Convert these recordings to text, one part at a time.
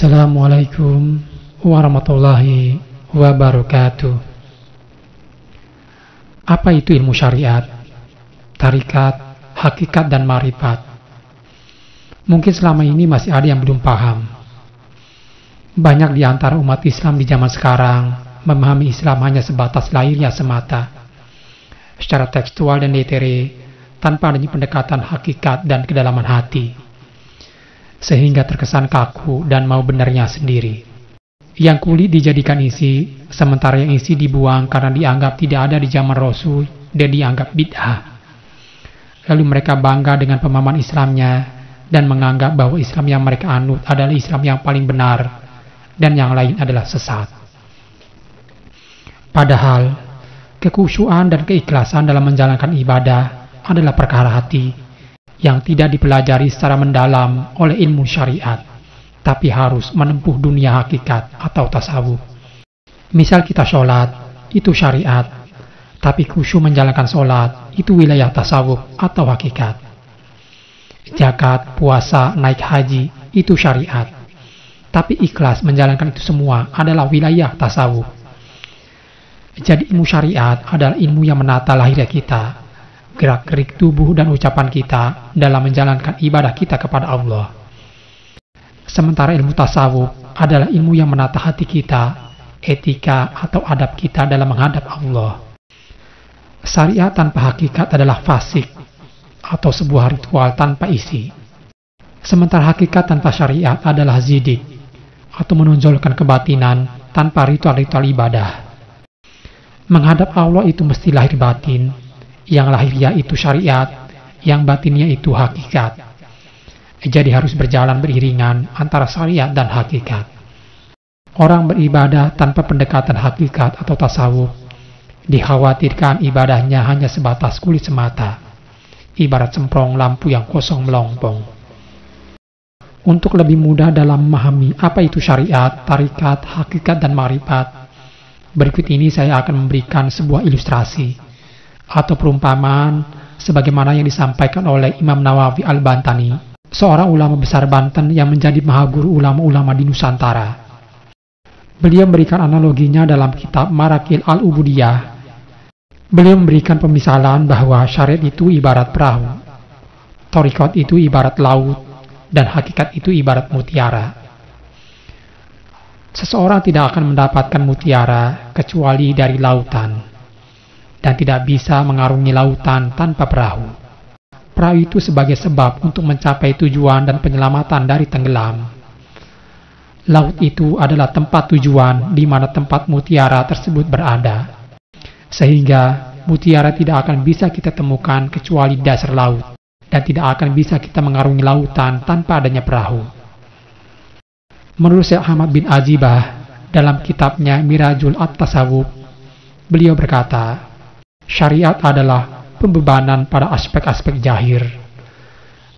Assalamualaikum warahmatullahi wabarakatuh. Apa itu ilmu syariat, tarikat, hakikat, dan ma'rifat? Mungkin selama ini masih ada yang belum paham. Banyak di antara umat Islam di zaman sekarang memahami Islam hanya sebatas lahirnya semata, secara tekstual dan litere, tanpa adanya pendekatan hakikat dan kedalaman hati, sehingga terkesan kaku dan mau benarnya sendiri. Yang kulit dijadikan isi, sementara yang isi dibuang karena dianggap tidak ada di zaman Rasul dan dianggap bid'ah. Lalu mereka bangga dengan pemahaman Islamnya dan menganggap bahwa Islam yang mereka anut adalah Islam yang paling benar dan yang lain adalah sesat. Padahal kekhusyuan dan keikhlasan dalam menjalankan ibadah adalah perkara hati yang tidak dipelajari secara mendalam oleh ilmu syariat, tapi harus menempuh dunia hakikat atau tasawuf. Misal kita sholat, itu syariat, tapi khusyuk menjalankan sholat, itu wilayah tasawuf atau hakikat. Zakat, puasa, naik haji, itu syariat, tapi ikhlas menjalankan itu semua adalah wilayah tasawuf. Jadi ilmu syariat adalah ilmu yang menata lahirnya kita, gerak-gerik tubuh dan ucapan kita dalam menjalankan ibadah kita kepada Allah. Sementara ilmu tasawuf adalah ilmu yang menata hati kita, etika atau adab kita dalam menghadap Allah. Syariat tanpa hakikat adalah fasik atau sebuah ritual tanpa isi. Sementara hakikat tanpa syariat adalah zidik atau menonjolkan kebatinan tanpa ritual-ritual ibadah. Menghadap Allah itu mesti lahir batin, yang lahirnya itu syariat, yang batinnya itu hakikat. Jadi harus berjalan beriringan antara syariat dan hakikat. Orang beribadah tanpa pendekatan hakikat atau tasawuf, dikhawatirkan ibadahnya hanya sebatas kulit semata, ibarat semprong lampu yang kosong melompong. Untuk lebih mudah dalam memahami apa itu syariat, tarikat, hakikat, dan ma'rifat, berikut ini saya akan memberikan sebuah ilustrasi atau perumpamaan sebagaimana yang disampaikan oleh Imam Nawawi Al-Bantani, seorang ulama besar Banten yang menjadi mahaguru ulama-ulama di Nusantara. Beliau memberikan analoginya dalam kitab Marakil Al-Ubudiyah. Beliau memberikan pemisalan bahwa syariat itu ibarat perahu, thariqat itu ibarat laut, dan hakikat itu ibarat mutiara. Seseorang tidak akan mendapatkan mutiara kecuali dari lautan, dan tidak bisa mengarungi lautan tanpa perahu. Perahu itu sebagai sebab untuk mencapai tujuan dan penyelamatan dari tenggelam. Laut itu adalah tempat tujuan di mana tempat mutiara tersebut berada. Sehingga mutiara tidak akan bisa kita temukan kecuali di dasar laut, dan tidak akan bisa kita mengarungi lautan tanpa adanya perahu. Menurut Syekh Ahmad bin Ajibah dalam kitabnya Mirajul At-Tasawuf, beliau berkata, syariat adalah pembebanan pada aspek-aspek zahir.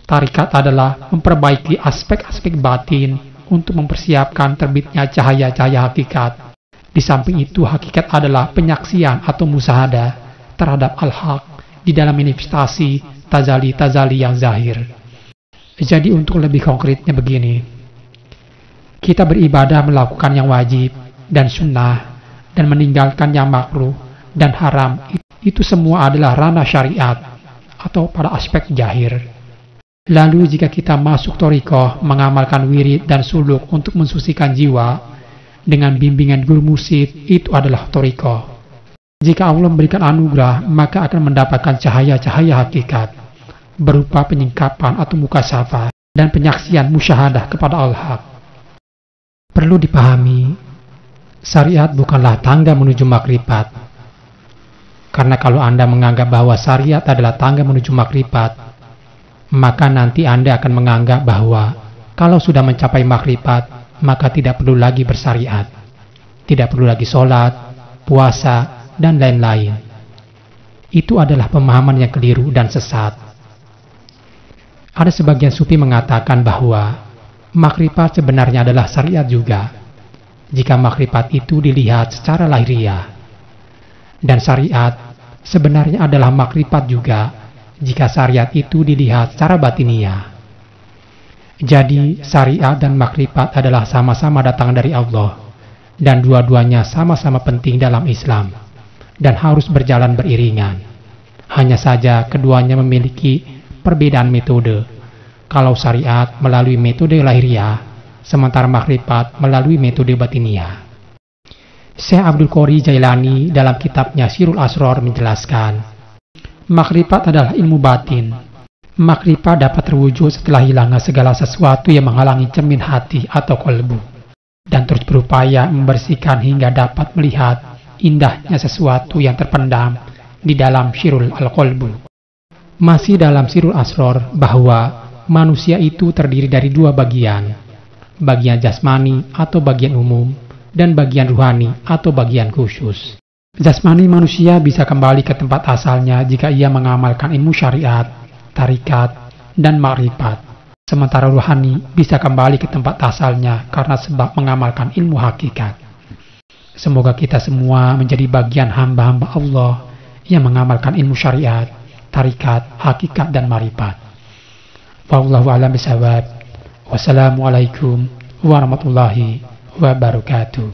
Tarikat adalah memperbaiki aspek-aspek batin untuk mempersiapkan terbitnya cahaya-cahaya hakikat. Di samping itu, hakikat adalah penyaksian atau musyahadah terhadap al-haq di dalam manifestasi tazali-tazali yang zahir. Jadi untuk lebih konkretnya begini, kita beribadah melakukan yang wajib dan sunnah dan meninggalkan yang makruh dan haram, itu semua adalah ranah syariat atau pada aspek zahir. Lalu jika kita masuk thariqah, mengamalkan wirid dan suluk untuk mensucikan jiwa dengan bimbingan guru mursyid, itu adalah thariqah. Jika Allah memberikan anugerah, maka akan mendapatkan cahaya-cahaya hakikat berupa penyingkapan atau mukasyafah dan penyaksian musyahadah kepada al-haq. Perlu dipahami, syariat bukanlah tangga menuju makrifat. Karena kalau Anda menganggap bahwa syariat adalah tangga menuju makrifat, maka nanti Anda akan menganggap bahwa kalau sudah mencapai makrifat, maka tidak perlu lagi bersyariat, tidak perlu lagi sholat, puasa, dan lain-lain. Itu adalah pemahaman yang keliru dan sesat. Ada sebagian sufi mengatakan bahwa makrifat sebenarnya adalah syariat juga, jika makrifat itu dilihat secara lahiriah. Dan syariat sebenarnya adalah makrifat juga jika syariat itu dilihat secara batiniah. Jadi, syariat dan makrifat adalah sama-sama datang dari Allah, dan dua-duanya sama-sama penting dalam Islam, dan harus berjalan beriringan. Hanya saja keduanya memiliki perbedaan metode. Kalau syariat melalui metode lahiriah, sementara makrifat melalui metode batiniah. Syekh Abdul Qadir Jailani dalam kitabnya Sirul Asrar menjelaskan, makrifat adalah ilmu batin. Makrifat dapat terwujud setelah hilangnya segala sesuatu yang menghalangi cermin hati atau kolbu, dan terus berupaya membersihkan hingga dapat melihat indahnya sesuatu yang terpendam di dalam Sirul Al-Qalbu. Masih dalam Sirul Asrar bahwa manusia itu terdiri dari dua bagian jasmani atau bagian umum, dan bagian ruhani atau bagian khusus. Jasmani manusia bisa kembali ke tempat asalnya jika ia mengamalkan ilmu syariat, tarikat, dan makrifat. Sementara ruhani bisa kembali ke tempat asalnya karena sebab mengamalkan ilmu hakikat. Semoga kita semua menjadi bagian hamba-hamba Allah yang mengamalkan ilmu syariat, tarikat, hakikat, dan makrifat. Wallahu a'lam bishawab. Wassalamualaikum warahmatullahi wabarakatuh.